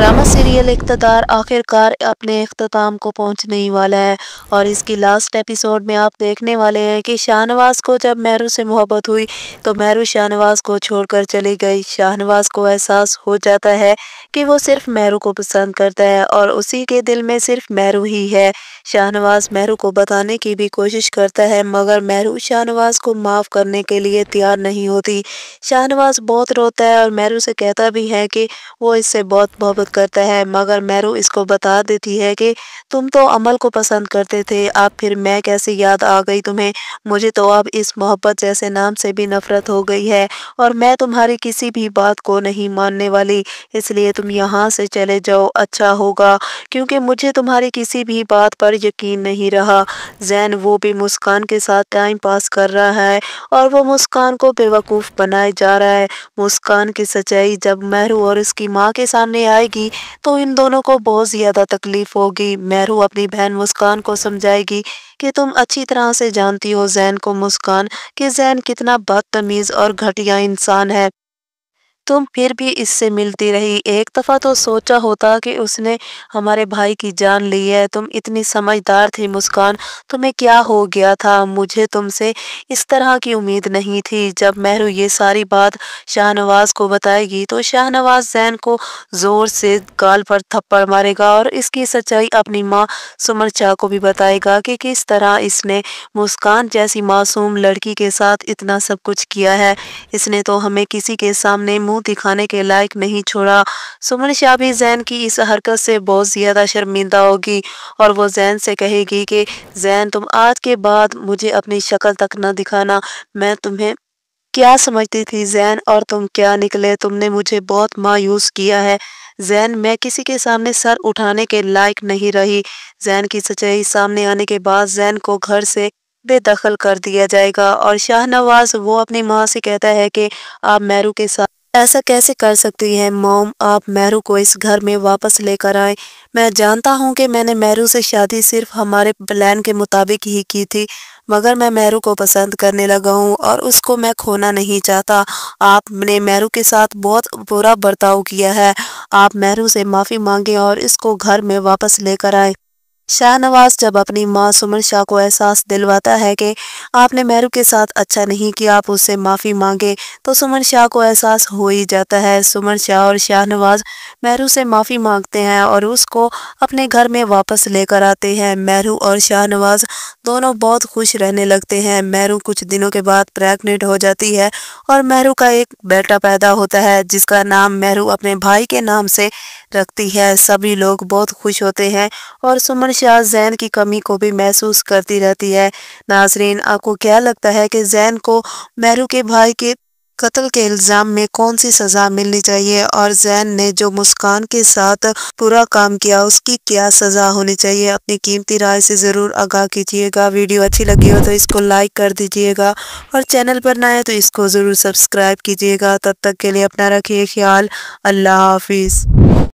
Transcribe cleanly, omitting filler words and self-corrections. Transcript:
Drama serial इक़्तिदार आखिरकार अपने इख्तिताम को पहुंचने ही वाला है और इसकी लास्ट एपिसोड में आप देखने वाले हैं कि शाहनवाज को जब मेहरू से मोहब्बत हुई तो मेहरू शाहनवाज को छोड़कर चली गई। शाहनवाज को एहसास हो जाता है कि वो सिर्फ मेहरू को पसंद करता है और उसी के दिल में सिर्फ मेहरू ही है। शाहनवाज मेहरू को बताने की भी कोशिश करता है मगर मेहरू शाहनवाज को माफ़ करने के लिए तैयार नहीं होती। शाहनवाज बहुत रोता है और मेहरू से कहता भी है कि वो इससे बहुत मोहब्बत करता है मगर मेहरू इसको बता देती है कि तुम तो अमल को पसंद करते थे, अब फिर मैं कैसे याद आ गई तुम्हें। मुझे तो अब इस मोहब्बत जैसे नाम से भी नफरत हो गई है और मैं तुम्हारी किसी भी बात को नहीं मानने वाली, इसलिए तुम यहाँ से चले जाओ अच्छा होगा क्योंकि मुझे तुम्हारी किसी भी बात पर यकीन नहीं रहा। ज़ैन वो भी मुस्कान के साथ टाइम पास कर रहा है और वो मुस्कान को बेवकूफ़ बनाए जा रहा है। मुस्कान की सच्चाई जब मेहरू और उसकी माँ के सामने आएगी तो इन दोनों को बहुत ज़्यादा तकलीफ़ होगी। मेहरू अपनी बहन मुस्कान को समझाएगी कि तुम अच्छी तरह से जानती हो ज़ैन को मुस्कान कि ज़ैन कितना बदतमीज़ और घटिया इंसान है, तुम फिर भी इससे मिलती रही। एक दफ़ा तो सोचा होता कि उसने हमारे भाई की जान ली है। तुम इतनी समझदार थी मुस्कान, तुम्हें क्या हो गया था। मुझे तुमसे इस तरह की उम्मीद नहीं थी। जब मेहरू ये सारी बात शाहनवाज को बताएगी तो शाहनवाज ज़ैन को ज़ोर से गाल पर थप्पड़ मारेगा और इसकी सच्चाई अपनी माँ सुमन शाह को भी बताएगा कि किस तरह इसने मुस्कान जैसी मासूम लड़की के साथ इतना सब कुछ किया है। इसने तो हमें किसी के सामने मुंह दिखाने के लायक नहीं छोड़ा। सुमन शाह भी ज़ैन की इस हरकत से बहुत ज़्यादा शर्मिंदा होगी और वो ज़ैन से कहेगी कि ज़ैन तुम आज के बाद मुझे अपनी शक्ल तक न दिखाना। मैं तुम्हें क्या समझती थी ज़ैन और तुम क्या निकले, तुमने मुझे बहुत मायूस किया है। ज़ैन मैं किसी के सामने सर उठाने के लायक नहीं रही। ज़ैन की सच्चाई सामने आने के बाद ज़ैन को घर से बेदखल कर दिया जाएगा और शाहनवाज वो अपनी माँ से कहता है कि आप मेहरू के साथ ऐसा कैसे कर सकती हैं मॉम, आप मेहरू को इस घर में वापस लेकर आए। मैं जानता हूँ कि मैंने मेहरू से शादी सिर्फ हमारे प्लान के मुताबिक ही की थी मगर मैं मेहरू को पसंद करने लगा हूँ और उसको मैं खोना नहीं चाहता। आपने मेहरू के साथ बहुत बुरा बर्ताव किया है, आप मेहरू से माफ़ी मांगे और इसको घर में वापस लेकर आए। शाहनवाज जब अपनी माँ सुमन शाह को एहसास दिलवाता है कि आपने मेहरू के साथ अच्छा नहीं किया, आप उससे माफ़ी मांगे, तो सुमन शाह को एहसास हो ही जाता है। सुमन शाह और शाहनवाज मेहरू से माफ़ी मांगते हैं और उसको अपने घर में वापस लेकर आते हैं। मेहरू और शाहनवाज दोनों बहुत खुश रहने लगते हैं। मेहरू कुछ दिनों के बाद प्रेग्नेंट हो जाती है और मेहरू का एक बेटा पैदा होता है जिसका नाम मेहरू अपने भाई के नाम से रखती है। सभी लोग बहुत खुश होते हैं और सुमन शाह ज़ैन की कमी को भी महसूस करती रहती है। नाज़रीन, आपको क्या लगता है कि ज़ैन को मेहरू के भाई के कत्ल के इल्ज़ाम में कौन सी सज़ा मिलनी चाहिए और ज़ैन ने जो मुस्कान के साथ बुरा काम किया उसकी क्या सज़ा होनी चाहिए। अपनी कीमती राय से ज़रूर आगाह कीजिएगा। वीडियो अच्छी लगी हो तो इसको लाइक कर दीजिएगा और चैनल पर नए हैं तो इसको ज़रूर सब्सक्राइब कीजिएगा। तब तक के लिए अपना रखिए ख्याल। अल्लाह हाफिज़।